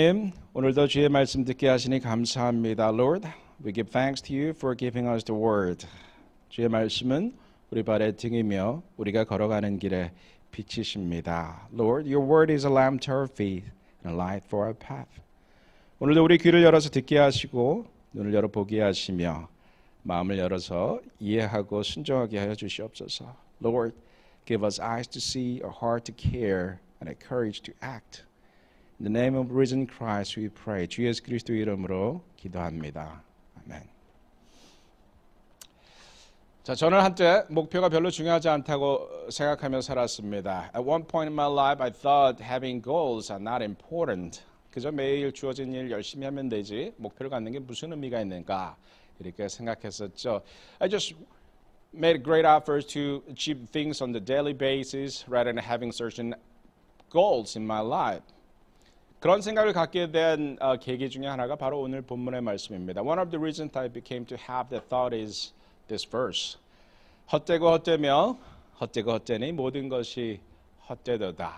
하나님, 오늘도 주의 말씀 듣게 하시니 감사합니다. Lord, we give thanks to you for giving us the word. 주의 말씀은 우리 발의 등이며 우리가 걸어가는 길에 빛이십니다. Lord, your word is a lamp to our feet and a light for our path. 오늘도 우리 귀를 열어서 듣게 하시고 눈을 열어 보게 하시며 마음을 열어서 이해하고 순종하게 하여 주시옵소서. Lord, give us eyes to see, a heart to care, and a courage to act. In the name of risen Christ we pray. 주 예수 그리스도 이름으로 기도합니다. 아멘. 자, 저는 한때 목표가 별로 중요하지 않다고 생각하며 살았습니다. At one point in my life, I thought having goals are not important. 그저 매일 주어진 일 열심히 하면 되지 목표를 갖는 게 무슨 의미가 있는가 이렇게 생각했었죠. I just made great efforts to achieve things on the daily basis rather than having certain goals in my life. 그런 생각을 갖게 된 계기 중에 하나가 바로 오늘 본문의 말씀입니다. One of the reasons I became to have that thought is this verse. 헛되고 헛되며 헛되고 헛되니 모든 것이 헛되도다.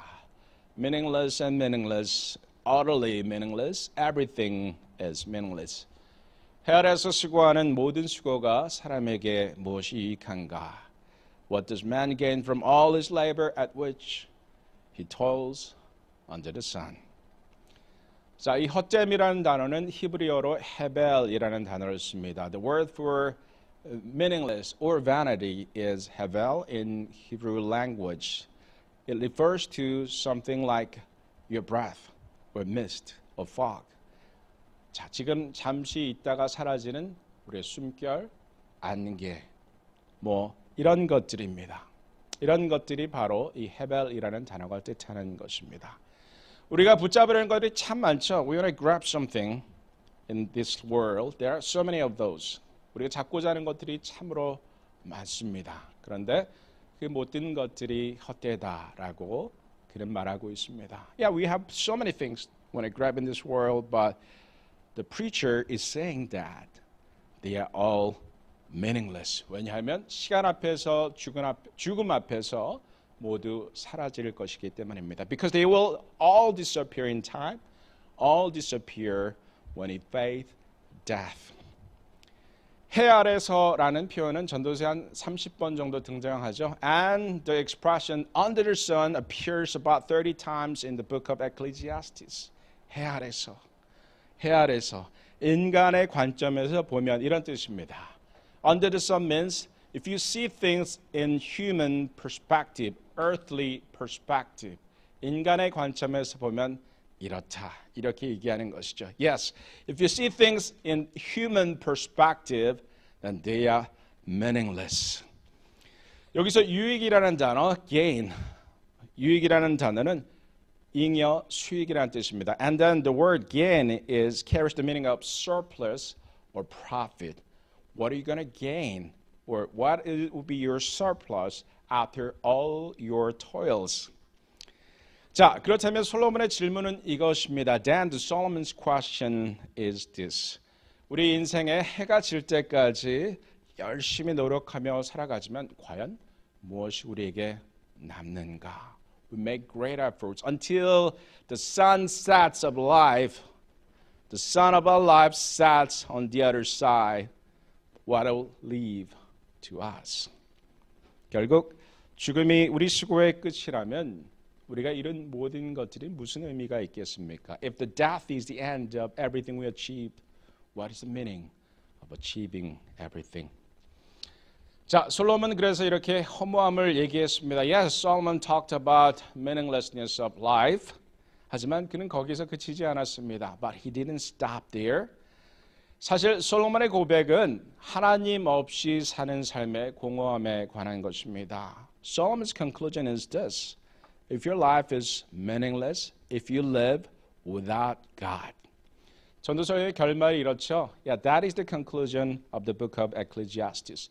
Meaningless and meaningless, utterly meaningless, everything is meaningless. 해 아래에서 수고하는 모든 수고가 사람에게 무엇이 유익한가? What does man gain from all his labor at which he toils under the sun? 자, 이 헛됨이라는 단어는 히브리어로 헤벨이라는 단어를 씁니다. The word for meaningless or vanity is hevel in Hebrew language. It refers to something like your breath or mist or fog. 자, 지금 잠시 있다가 사라지는 우리의 숨결, 안개, 이런 것들입니다. 이런 것들이 바로 이 헤벨이라는 단어가 뜻하는 것입니다. 우리가 붙잡으려는 것들이 참 많죠. We want to grab something in this world. There are so many of those. 우리가 잡고자 하는 것들이 참으로 많습니다. 그런데 그 모든 것들이 헛되다라고 그는 말하고 있습니다. Yeah, we have so many things want to grab in this world, but the preacher is saying that they are all meaningless. 왜냐하면 시간 앞에서 죽음 앞에서 모두 사라질 것이기 때문입니다. Because they will all disappear in time, all disappear when it fades, death. 해 아래서라는 표현은 전도서에 한 30번 정도 등장하죠. And the expression under the sun appears about 30 times in the book of Ecclesiastes. 해 아래서, 해 아래서. 인간의 관점에서 보면 이런 뜻입니다. Under the sun means if you see things in human perspective, earthly perspective, 인간의 관점에서 보면 이렇다, 이렇게 얘기하는 것이죠. Yes, if you see things in human perspective, then they are meaningless. 여기서 유익이라는 단어, gain, 유익이라는 단어는 잉여 수익이라는 뜻입니다. And then the word gain carries the meaning of surplus or profit. What are you going to gain? Or what will be your surplus after all your toils? 자, 그렇다면 솔로몬의 질문은 이것입니다. Then Solomon's question is this. 우리 인생에 해가 질 때까지 열심히 노력하며 살아가지만 과연 무엇이 우리에게 남는가? We make great efforts until the sun sets of life. The sun of our life sets on the other side. What will leave to us? 결국 죽음이 우리 수고의 끝이라면 우리가 이룬 모든 것들이 무슨 의미가 있겠습니까? If the death is the end of everything we achieved, what is the meaning of achieving everything? 자, 솔로몬은 그래서 이렇게 허무함을 얘기했습니다. Yes, Solomon talked about meaninglessness of life. 하지만 그는 거기서 그치지 않았습니다. But he didn't stop there. 사실 솔로몬의 고백은 하나님 없이 사는 삶의 공허함에 관한 것입니다. Solomon's conclusion is this. If your life is meaningless, if you live without God. 전도서의 결말이 이렇죠. Yeah, that is the conclusion of the book of Ecclesiastes.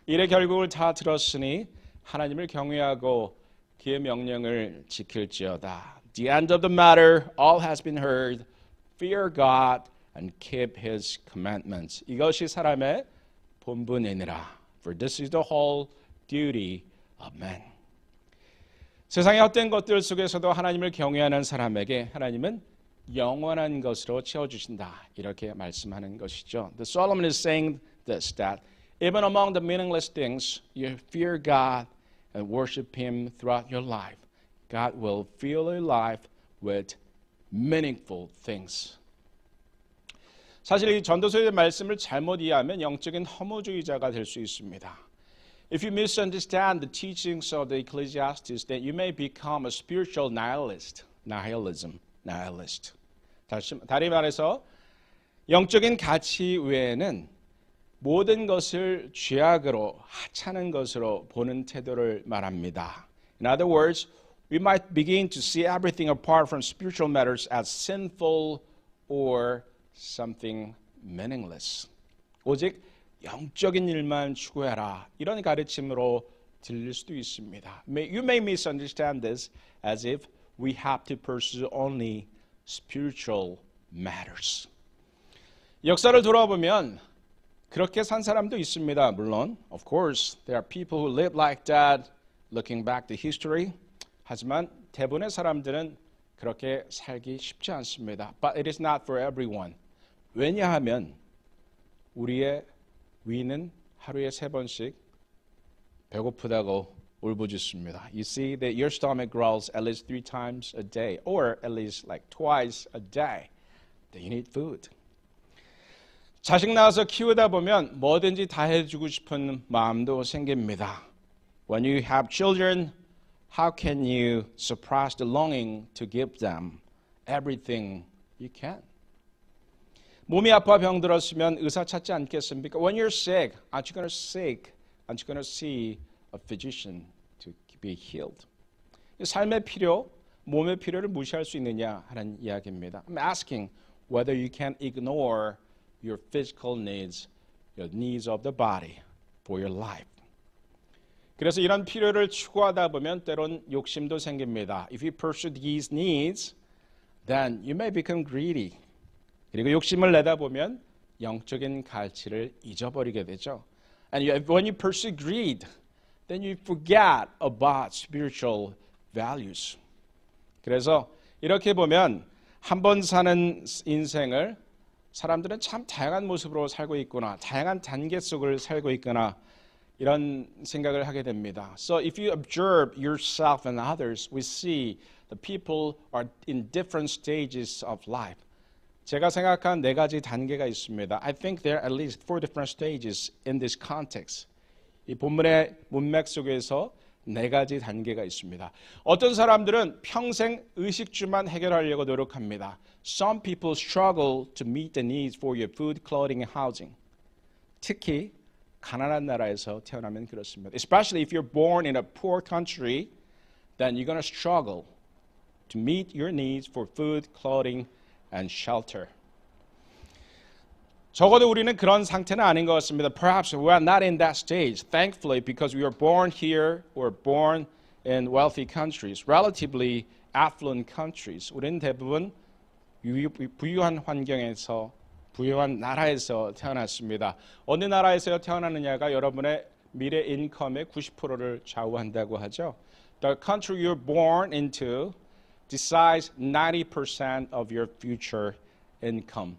일의 결국을 다 들었으니 하나님을 경외하고 그의 명령을 지킬지어다. The end of the matter, all has been heard. Fear God and keep His commandments. 이것이 사람의 본분이니라. For this is the whole duty of man. 세상의 헛된 것들 속에서도 하나님을 경외하는 사람에게 하나님은 영원한 것으로 채워주신다. 이렇게 말씀하는 것이죠. The Solomon is saying this, that even among the meaningless things, you fear God and worship Him throughout your life. God will fill your life with meaningful things. 사실 이 전도서의 말씀을 잘못 이해하면 영적인 허무주의자가 될 수 있습니다. If you misunderstand the teachings of the Ecclesiastes, then you may become a spiritual nihilist. Nihilist. 다시 말해서 영적인 가치 외에는 모든 것을 죄악으로 하찮은 것으로 보는 태도를 말합니다. In other words, we might begin to see everything apart from spiritual matters as sinful or something meaningless. 오직 영적인 일만 추구해라. 이런 가르침으로 들릴 수도 있습니다. You may misunderstand this as if we have to pursue only spiritual matters. 역사를 돌아보면 그렇게 산 사람도 있습니다. 물론, of course, there are people who live like that, looking back to history. 하지만 대부분의 사람들은 그렇게 살기 쉽지 않습니다. But it is not for everyone. 왜냐하면 우리의 위는 하루에 3번씩 배고프다고 울부짖습니다. You see that your stomach growls at least 3 times a day, or at least like twice a day. That you need food. 자식 낳아서 키우다 보면 뭐든지 다 해주고 싶은 마음도 생깁니다. When you have children, how can you suppress the longing to give them everything you can? 몸이 아파 병들었으면 의사 찾지 않겠습니까? When you're sick, aren't you going to seek? Aren't you going to see a physician to be healed? 삶의 필요, 몸의 필요를 무시할 수 있느냐 하는 이야기입니다. I'm asking whether you can ignore your physical needs, your needs of the body for your life. 그래서 이런 필요를 추구하다 보면 때론 욕심도 생깁니다. If you pursue these needs, then you may become greedy. 그리고 욕심을 내다 보면 영적인 가치를 잊어버리게 되죠. And when you pursue greed, then you forget about spiritual values. 그래서 이렇게 보면 한 번 사는 인생을 사람들은 참 다양한 모습으로 살고 있구나, 다양한 단계 속을 살고 있구나 이런 생각을 하게 됩니다. So if you observe yourself and others, we see the people are in different stages of life. 제가 생각한 4가지 단계가 있습니다. I think there are at least 4 different stages in this context. 이 본문의 문맥 속에서 4가지 단계가 있습니다. 어떤 사람들은 평생 의식주만 해결하려고 노력합니다. Some people struggle to meet the needs for your food, clothing, and housing. 특히 가난한 나라에서 태어나면 그렇습니다. Especially if you're born in a poor country, then you're going to struggle to meet your needs for food, clothing, and shelter. 적어도 우리는 그런 상태는 아닌 것 같습니다. Perhaps we are not in that stage, thankfully, because we were born here or born in wealthy countries, relatively affluent countries. 우리는 대부분 부유한 환경에서, 부유한 나라에서 태어났습니다. 어느 나라에서 태어나느냐가 여러분의 미래 인컴의 90%를 좌우한다고 하죠. The country you're born into decides 90% of your future income.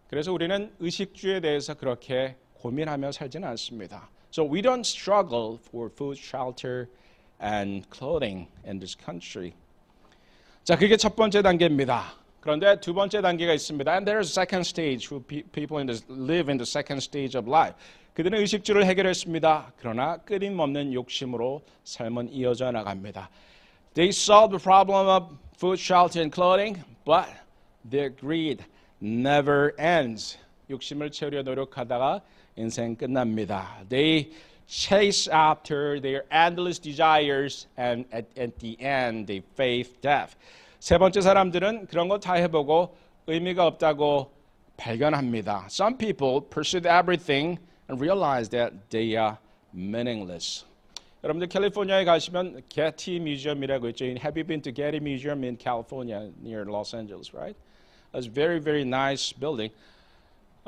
그래서 우리는 의식주에 대해서 그렇게 고민하며 살지는 않습니다. So we don't struggle for food, shelter, and clothing in this country. 자, 그게 첫 번째 단계입니다. 그런데 두 번째 단계가 있습니다. And there is a second stage who people live in the second stage of life. 그들은 의식주를 해결했습니다. 그러나 끊임없는 욕심으로 삶은 이어져 나갑니다. They solve the problem of food, shelter, and clothing, but their greed never ends. 욕심을 채우려 노력하다가 인생 끝납니다. They chase after their endless desires, and at the end, they face death. 세 번째 사람들은 그런 거 다 해보고 의미가 없다고 발견합니다. Some people pursued everything and realized that they are meaningless. 여러분들 캘리포니아에 가시면 Getty Museum이라고 있죠. Have you been to Getty Museum in California near Los Angeles, right? It's a very, very nice building.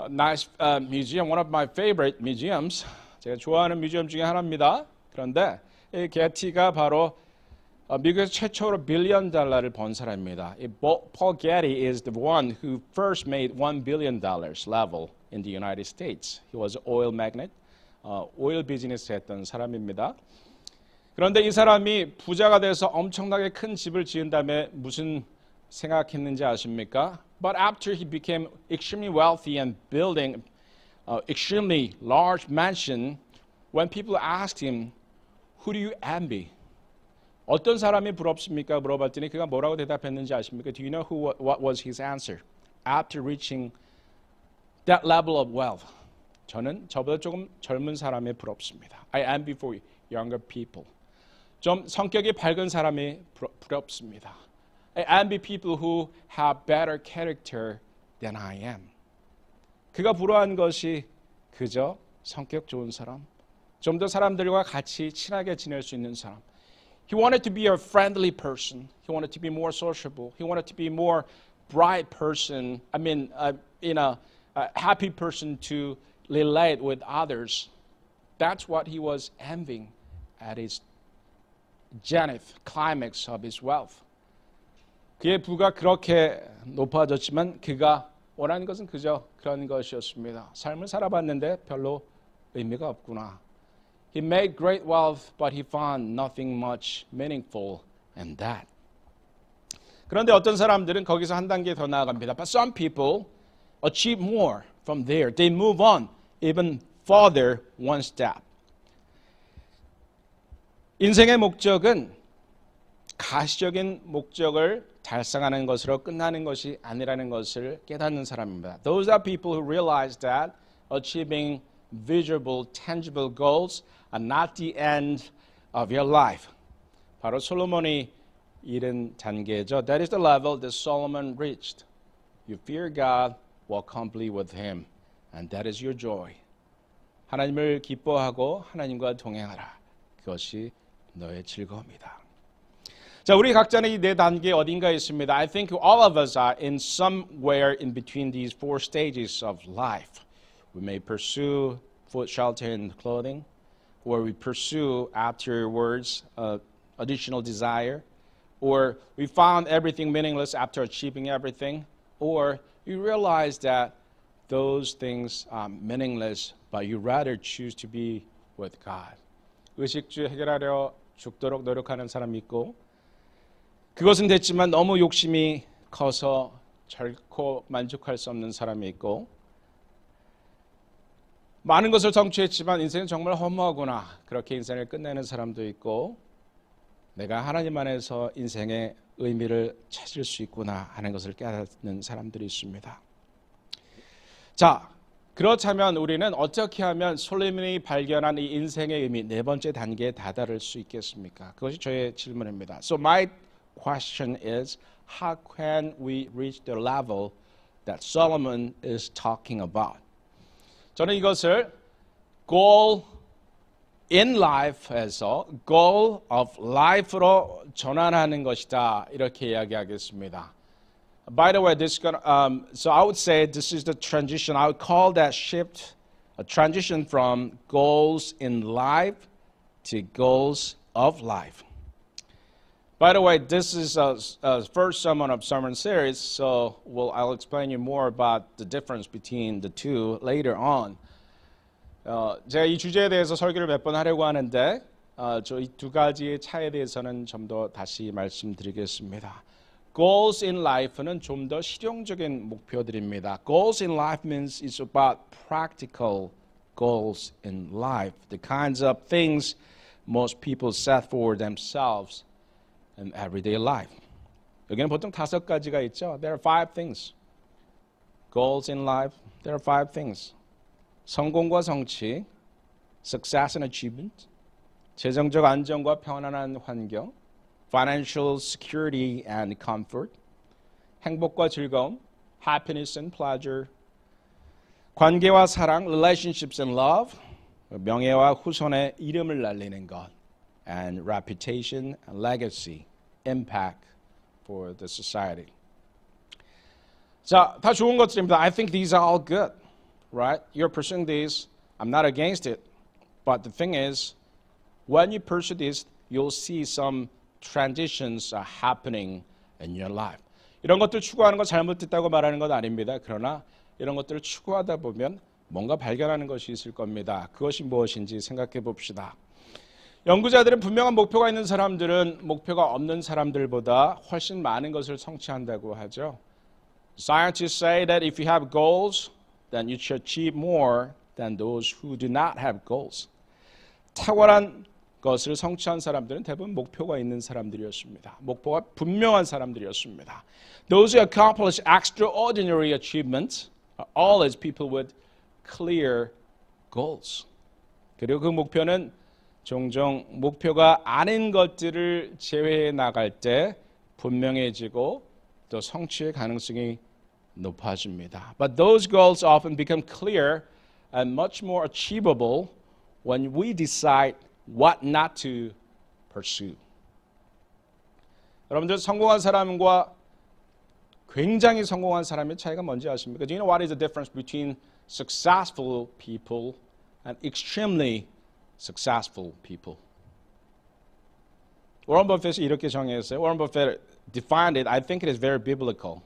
Nice museum, one of my favorite museums. 제가 좋아하는 뮤지엄 중에 하나입니다. 그런데 이 게티가 바로 미국에서 최초로 빌리언 달러를 번 사람입니다. Paul Getty is the one who first made $1 billion level in the United States. He was an oil magnate, 오일 비즈니스 했던 사람입니다. 그런데 이 사람이 부자가 돼서 엄청나게 큰 집을 지은 다음에 무슨 생각했는지 아십니까? But after he became extremely wealthy and building extremely large mansion, when people asked him, who do you envy? 어떤 사람이 부럽습니까? 물어봤더니 그가 뭐라고 대답했는지 아십니까? Do you know what was his answer? After reaching that level of wealth, 저는 저보다 조금 젊은 사람이 부럽습니다. I envy for younger people. 좀 성격이 밝은 사람이 부럽습니다. I envy people who have better character than I am. 그가 부러워한 것이 그저 성격 좋은 사람, 좀 더 사람들과 같이 친하게 지낼 수 있는 사람. He wanted to be a friendly person. He wanted to be more sociable. He wanted to be more bright person. I mean, a happy person to relate with others. That's what he was envying at his zenith, climax of his wealth. 그의 부가 그렇게 높아졌지만 그가 원하는 것은 그저 그런 것이었습니다. 삶을 살아봤는데 별로 의미가 없구나. He made great wealth, but he found nothing much meaningful in that. 그런데 어떤 사람들은 거기서 한 단계 더 나아갑니다. But some people achieve more from there. They move on even further one step. 인생의 목적은 가시적인 목적을 달성하는 것으로 끝나는 것이 아니라는 것을 깨닫는 사람입니다. Those are people who realize that achieving visible, tangible goals are not the end of your life. 바로 솔로몬이 이른 단계죠. That is the level that Solomon reached. You fear God, walk humbly with Him, and that is your joy. 하나님을 기뻐하고 하나님과 동행하라. 그것이 너의 즐거움이다. 자, 우리 각자는 이 네 단계 어딘가에 있습니다. I think all of us are in somewhere in between these four stages of life. We may pursue food, shelter, and clothing, or we pursue afterwards additional desire, or we found everything meaningless after achieving everything, or you realize that those things are meaningless, but you rather choose to be with God. 의식주 해결하려 죽도록 노력하는 사람이 있고, 그것은 됐지만 너무 욕심이 커서 결코 만족할 수 없는 사람이 있고, 많은 것을 성취했지만 인생은 정말 허무하구나, 그렇게 인생을 끝내는 사람도 있고, 내가 하나님 안에서 인생의 의미를 찾을 수 있구나 하는 것을 깨닫는 사람들이 있습니다. 자, 그렇다면 우리는 어떻게 하면 솔로몬이 발견한 이 인생의 의미 네 번째 단계에 다다를 수 있겠습니까? 그것이 저의 질문입니다. So my question is, how can we reach the level that Solomon is talking about? 저는 이것을 goal in life에서 goal of life로 전환하는 것이다, 이렇게 이야기하겠습니다. By the way, so I would say this is the transition. I would call that shift a transition from goals in life to goals of life. By the way, this is a first sermon of sermon series, so I'll explain you more about the difference between the two later on. 제가 이 주제에 대해서 설교를 몇 번 하려고 하는데 이 두 가지의 차이에 대해서는 좀 더 다시 말씀드리겠습니다. Goals in life는 좀 더 실용적인 목표들입니다. Goals in life means it's about practical goals in life, the kinds of things most people set for themselves in everyday life. 여기는 보통 5가지가 있죠. There are 5 things. Goals in life, there are 5 things. 성공과 성취, success and achievement, 재정적 안정과 편안한 환경, financial security and comfort, 행복과 즐거움, happiness and pleasure, 관계와 사랑, relationships and love, 명예와 후손의 이름을 날리는 것, and reputation and legacy, impact for the society. 자, 다 좋은 것들입니다. I think these are all good, right? You're pursuing these. I'm not against it. But the thing is, when you pursue this, you'll see some transitions are happening in your life. 이런 것들 추구하는 거 잘못됐다고 말하는 건 아닙니다. 그러나 이런 것들을 추구하다 보면 뭔가 발견하는 것이 있을 겁니다. 그것이 무엇인지 생각해 봅시다. 연구자들은 분명한 목표가 있는 사람들은 목표가 없는 사람들보다 훨씬 많은 것을 성취한다고 하죠. Scientists say that if you have goals, then you should achieve more than those who do not have goals. 탁월한 것을 성취한 사람들은 대부분 목표가 있는 사람들이었습니다. 목표가 분명한 사람들이었습니다. Those who accomplish extraordinary achievements are always people with clear goals. 그리고 그 목표는 종종 목표가 아닌 것들을 제외해 나갈 때 분명해지고 또 성취의 가능성이 높아집니다. But those goals often become clear and much more achievable when we decide what not to pursue. 여러분들 성공한 사람과 굉장히 성공한 사람의 차이가 뭔지 아십니까? Do you know what is the difference between successful people and extremely successful people? 워런 버핏이 이렇게 정의했어요. 워런 버핏 defined it. I think it is very biblical.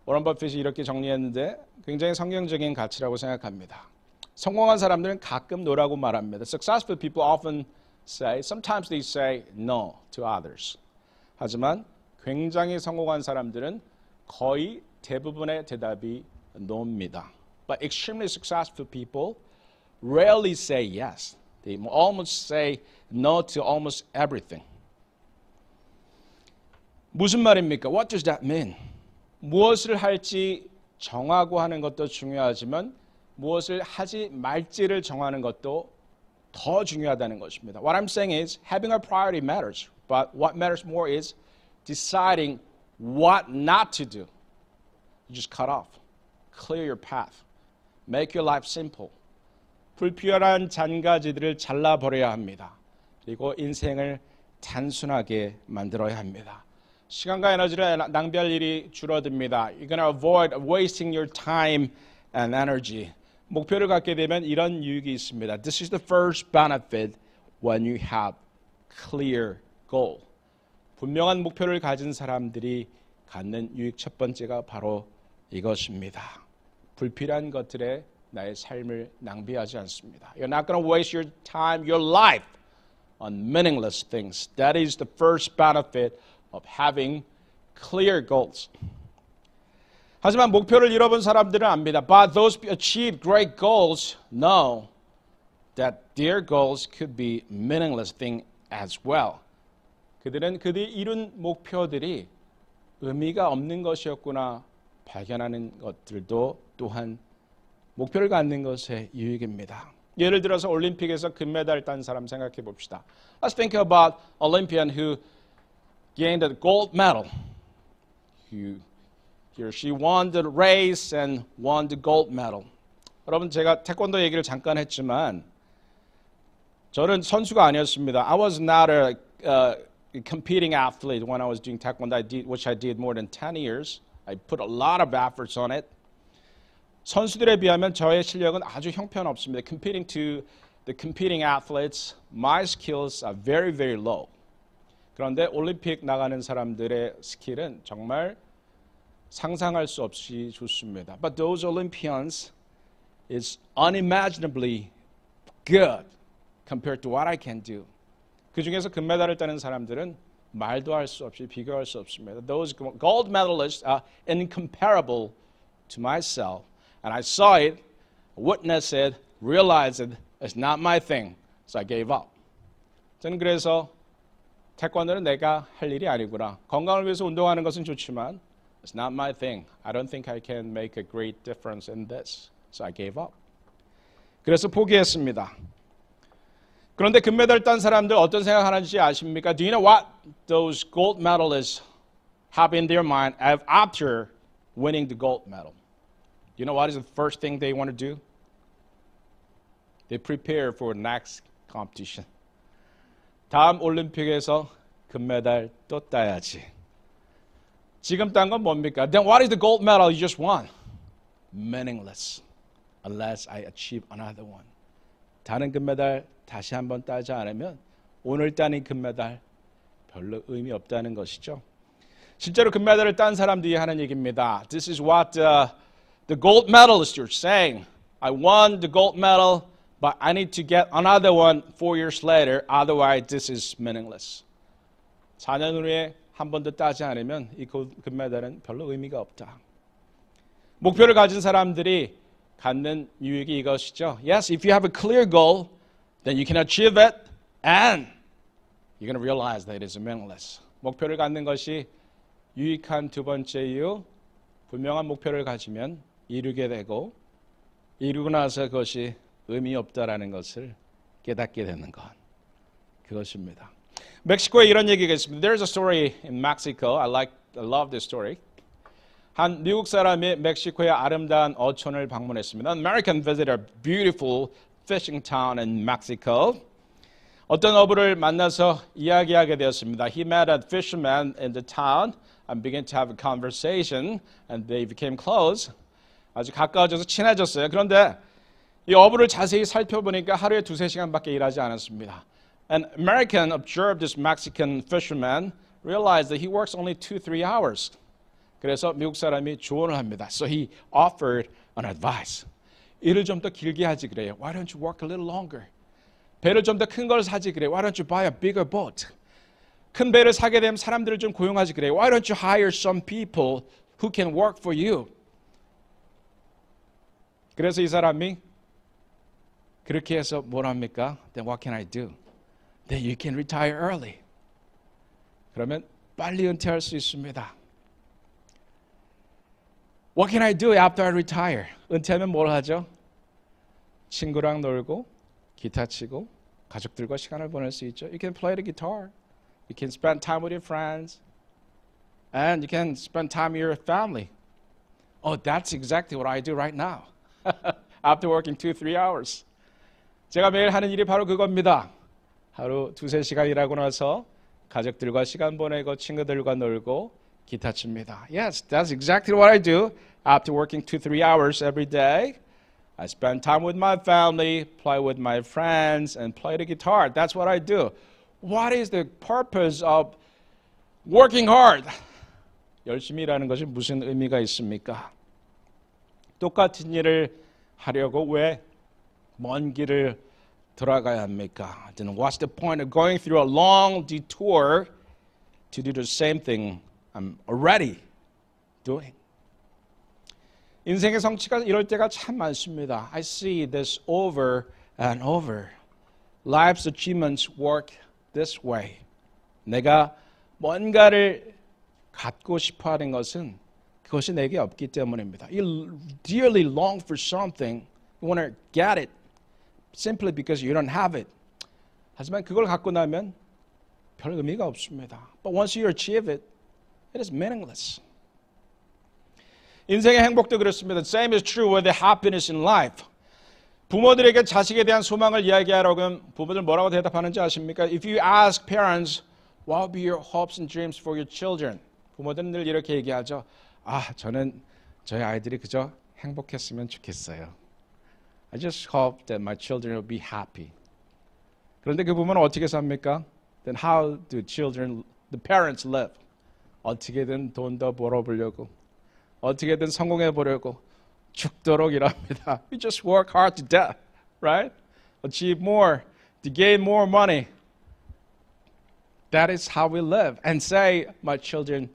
워런 버핏이 이렇게 정리했는데 굉장히 성경적인 가치라고 생각합니다. 성공한 사람들은 가끔 노라고 말합니다. Successful people often say, sometimes they say no to others. 하지만 굉장히 성공한 사람들은 거의 대부분의 대답이 no입니다. But extremely successful people rarely say yes. They almost say no to almost everything. 무슨 말입니까? What does that mean? 무엇을 할지 정하고 하는 것도 중요하지만 무엇을 하지 말지를 정하는 것도 더 중요하다는 것입니다. What I'm saying is having a priority matters, but what matters more is deciding what not to do. You just cut off, clear your path, make your life simple. 불필요한 잔가지들을 잘라버려야 합니다. 그리고 인생을 단순하게 만들어야 합니다. 시간과 에너지를 낭비할 일이 줄어듭니다. You're going to avoid wasting your time and energy. 목표를 갖게 되면 이런 유익이 있습니다. This is the first benefit when you have clear goal. 분명한 목표를 가진 사람들이 갖는 유익 첫 번째가 바로 이것입니다. 불필요한 것들에 나의 삶을 낭비하지 않습니다. You're not going to waste your time, your life on meaningless things. That is the first benefit of having clear goals. 하지만 목표를 잃어본 사람들은 압니다. But those who achieve great goals know that their goals could be meaningless thing as well. 그들은 그들이 이룬 목표들이 의미가 없는 것이었구나 발견하는 것들도 또한 목표를 갖는 것의 유익입니다. 예를 들어서 올림픽에서 금메달 딴 사람 생각해 봅시다. Let's think about Olympian who gained a gold medal. He or she won the race and won the gold medal. 여러분 제가 태권도 얘기를 잠깐 했지만 저는 선수가 아니었습니다. I was not a competing athlete when I was doing taekwondo, which I did more than 10 years. I put a lot of efforts on it. 선수들에 비하면 저의 실력은 아주 형편없습니다. Competing to the competing athletes, my skills are very, very low. 그런데 올림픽 나가는 사람들의 스킬은 정말 상상할 수 없이 좋습니다. But those Olympians is unimaginably good compared to what I can do. 그 중에서 금메달을 따는 사람들은 말도 할 수 없이 비교할 수 없습니다. Those gold medalists are incomparable to myself. And I saw it, witnessed it, realized it, it's not my thing. So I gave up. 저는 그래서 태권도는 내가 할 일이 아니구나. 건강을 위해서 운동하는 것은 좋지만 it's not my thing. I don't think I can make a great difference in this. So I gave up. 그래서 포기했습니다. 그런데 금메달 딴 사람들 어떤 생각하는지 아십니까? Do you know what those gold medalists have in their mind after winning the gold medal? Do you know what is the first thing they want to do? They prepare for next competition. 다음 올림픽에서 금메달 또 따야지. 지금 딴 건 뭡니까? Then what is the gold medal you just won? Meaningless unless I achieve another one. 다른 금메달 다시 한번 따지 않으면 오늘 따는 금메달 별로 의미 없다는 것이죠. 실제로 금메달을 딴 사람들이 하는 얘기입니다. This is what the gold medalists are saying. I won the gold medal, but I need to get another one 4 years later. Otherwise, this is meaningless. 4년 후에 한 번 더 따지 않으면 이 금메달은 별로 의미가 없다. 목표를 가진 사람들이 갖는 유익이 이것이죠. Yes, if you have a clear goal, then you can achieve it, and you're going to realize that it is meaningless. 목표를 갖는 것이 유익한 두 번째 이유, 분명한 목표를 가지면 이루게 되고 이루고 나서 그것이 의미 없다라는 것을 깨닫게 되는 것. 그것입니다. 멕시코에 이런 얘기가 있습니다. There's a story in Mexico. I love this story. 한 미국 사람이 멕시코의 아름다운 어촌을 방문했습니다. An American visited a beautiful fishing town in Mexico. 어떤 어부를 만나서 이야기하게 되었습니다. He met a fisherman in the town and began to have a conversation, and they became close. 아주 가까워져서 친해졌어요. 그런데 이 어부를 자세히 살펴보니까 하루에 2-3시간밖에 일하지 않았습니다. An American observed this Mexican fisherman, realized that he works only 2-3 hours. 그래서 미국 사람이 조언을 합니다. So he offered an advice. 일을 좀 더 길게 하지 그래요. Why don't you work a little longer? 배를 좀 더 큰 걸 사지 그래요. Why don't you buy a bigger boat? 큰 배를 사게 되면 사람들을 좀 고용하지 그래요. Why don't you hire some people who can work for you? 그래서 이 사람이 그렇게 해서 뭘 합니까? Then what can I do? Then you can retire early. 그러면 빨리 은퇴할 수 있습니다. What can I do after I retire? 은퇴하면 뭘 하죠? 친구랑 놀고 기타 치고 가족들과 시간을 보낼 수 있죠. You can play the guitar. You can spend time with your friends. And you can spend time with your family. Oh, that's exactly what I do right now. After working 2-3 hours. 제가 매일 하는 일이 바로 그겁니다. 하루 2-3시간 일하고 나서 가족들과 시간 보내고 친구들과 놀고 기타 칩니다. Yes, that's exactly what I do. After working 2-3 hours every day, I spend time with my family, play with my friends, and play the guitar. That's what I do. What is the purpose of working hard? 열심히 일하는 것이 무슨 의미가 있습니까? 똑같은 일을 하려고 왜 먼 길을 돌아가야 합니까? Then what's the point of going through a long detour to do the same thing I'm already doing? 인생의 성취가 이럴 때가 참 많습니다. I see this over and over. Life's achievements work this way. 내가 뭔가를 갖고 싶어하는 것은 그것이 내게 없기 때문입니다. You dearly long for something. You want to get it simply because you don't have it. 하지만 그걸 갖고 나면 별 의미가 없습니다. But once you achieve it, it is meaningless. 인생의 행복도 그렇습니다. The same is true with the happiness in life. 부모들에게 자식에 대한 소망을 이야기하라고 하면 부모들 뭐라고 대답하는지 아십니까? If you ask parents, what will be your hopes and dreams for your children? 부모들은 늘 이렇게 얘기하죠. 저는 저희 아이들이 그저 행복했으면 좋겠어요. I just hope that my children will be happy. 그런데 그 부모는 어떻게 삽니까? Then how do the parents live? 어떻게든 돈 더 벌어보려고, 어떻게든 성공해 보려고 죽도록 일합니다. We just work hard to death, right? Achieve more, to gain more money. That is how we live. And say, my children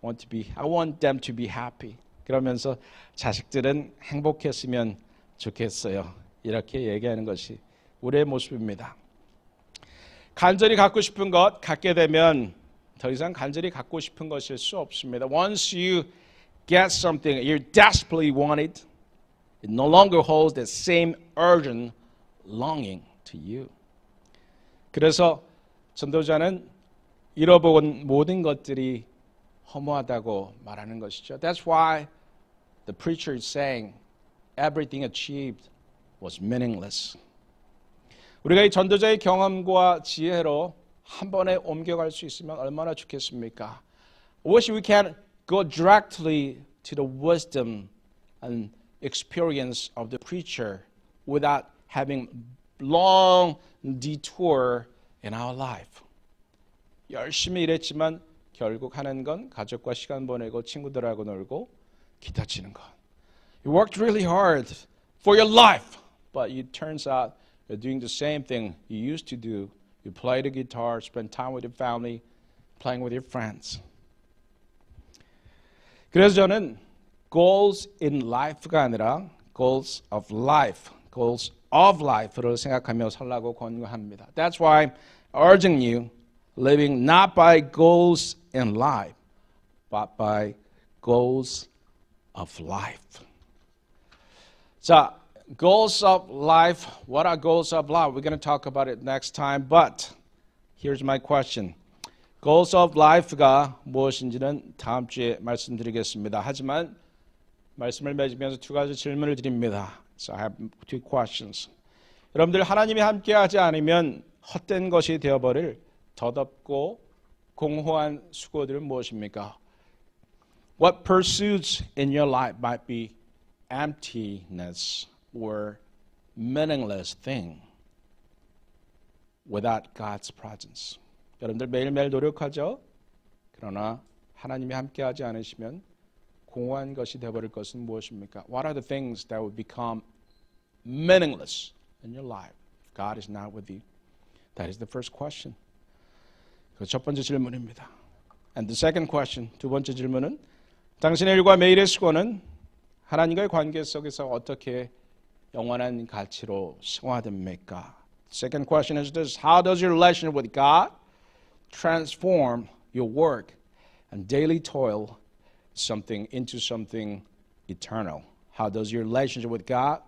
I want them to be happy. 그러면서 자식들은 행복했으면 좋겠어요. 이렇게 얘기하는 것이 우리의 모습입니다. 간절히 갖고 싶은 것 갖게 되면 더 이상 간절히 갖고 싶은 것일 수 없습니다. Once you get something you desperately wanted, it no longer holds the same urgent longing to you. 그래서 전도자는 잃어본 모든 것들이 허무하다고 말하는 것이죠. That's why the preacher is saying everything achieved was meaningless. 우리가 이 전도자의 경험과 지혜로 한 번에 옮겨갈 수 있으면 얼마나 좋겠습니까? I wish we can go directly to the wisdom and experience of the preacher without having long detour in our life. 열심히 일했지만 결국 하는 건 가족과 시간 보내고 친구들하고 놀고 기타 치는 것. You worked really hard for your life, but it turns out you're doing the same thing you used to do. You play the guitar, spend time with your family, playing with your friends. 그래서 저는 goals in life가 아니라 goals of life, goals of life를 생각하며 살라고 권유합니다. That's why I'm urging you living not by goals in life, but by goals of life. 자, goals of life. What are goals of life? We're going to talk about it next time. But here's my question. Goals of life가 무엇인지는 다음 주에 말씀드리겠습니다. 하지만 말씀을 맺으면서 두 가지 질문을 드립니다. So I have two questions. 여러분들 하나님이 함께하지 않으면 헛된 것이 되어버릴 덧없고 공허한 수고들은 무엇입니까? What pursuits in your life might be emptiness or meaningless thing without God's presence. 여러분들 매일매일 노력하죠? 그러나 하나님이 함께하지 않으시면 공허한 것이 되어버릴 것은 무엇입니까? What are the things that will become meaningless in your life if God is not with you? That is the first question. 그 첫 번째 질문입니다. And the second question, 두 번째 질문은 당신의 일과 매일의 수고는 하나님과의 관계 속에서 어떻게 영원한 가치로 승화됩니까? Second question is this: How does your relationship with God transform your work and daily toil into something eternal? How does your relationship with God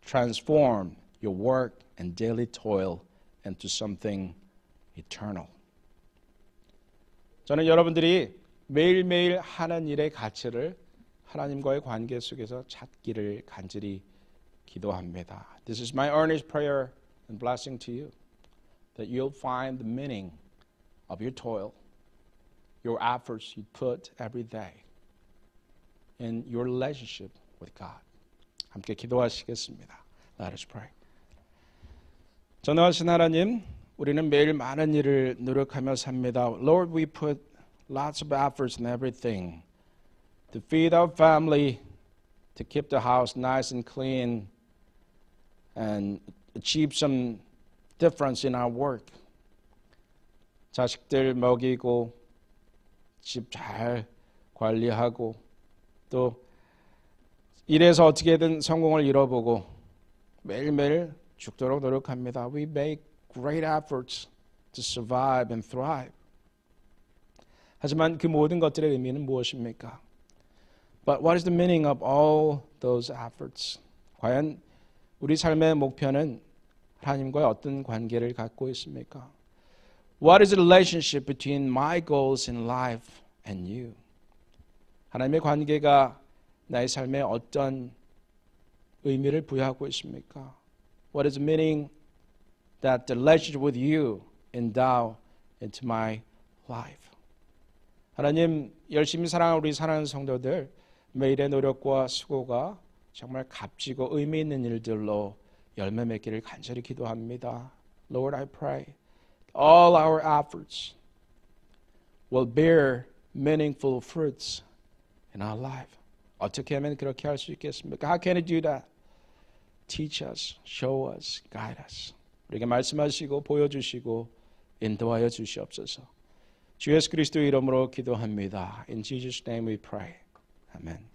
transform your work and daily toil into something eternal? 저는 여러분들이 매일매일 하는 일의 가치를 하나님과의 관계 속에서 찾기를 간절히 기도합니다. This is my earnest prayer and blessing to you, that you'll find the meaning of your toil, your efforts you put every day in your relationship with God. 함께 기도하시겠습니다. Let us pray. 전능하신 하나님, 우리는 매일 많은 일을 노력하며 삽니다. Lord, we put lots of efforts in everything to feed our family, to keep the house nice and clean, and achieve some difference in our work. 자식들 먹이고 집 잘 관리하고 또 일에서 어떻게든 성공을 이뤄보고 매일매일 죽도록 노력합니다. We make great efforts to survive and thrive. 하지만 그 모든 것들의 의미는 무엇입니까? But what is the meaning of all those efforts? 과연 우리 삶의 목표는 하나님과의 어떤 관계를 갖고 있습니까? What is the relationship between my goals in life and you? 하나님의 관계가 나의 삶에 어떤 의미를 부여하고 있습니까? What is the meaning that the relationship with you endow into my life? 하나님, 열심히 사랑하는 우리 사랑하는 성도들, 매일의 노력과 수고가 정말 값지고 의미 있는 일들로 열매 맺기를 간절히 기도합니다. Lord, I pray all our efforts will bear meaningful fruits in our life. 어떻게 하면 그렇게 할 수 있겠습니까? How can I do that? Teach us, show us, guide us. 우리에게 말씀하시고 보여주시고 인도하여 주시옵소서. 주 예수 그리스도의 이름으로 기도합니다. In Jesus' name we pray. Amen.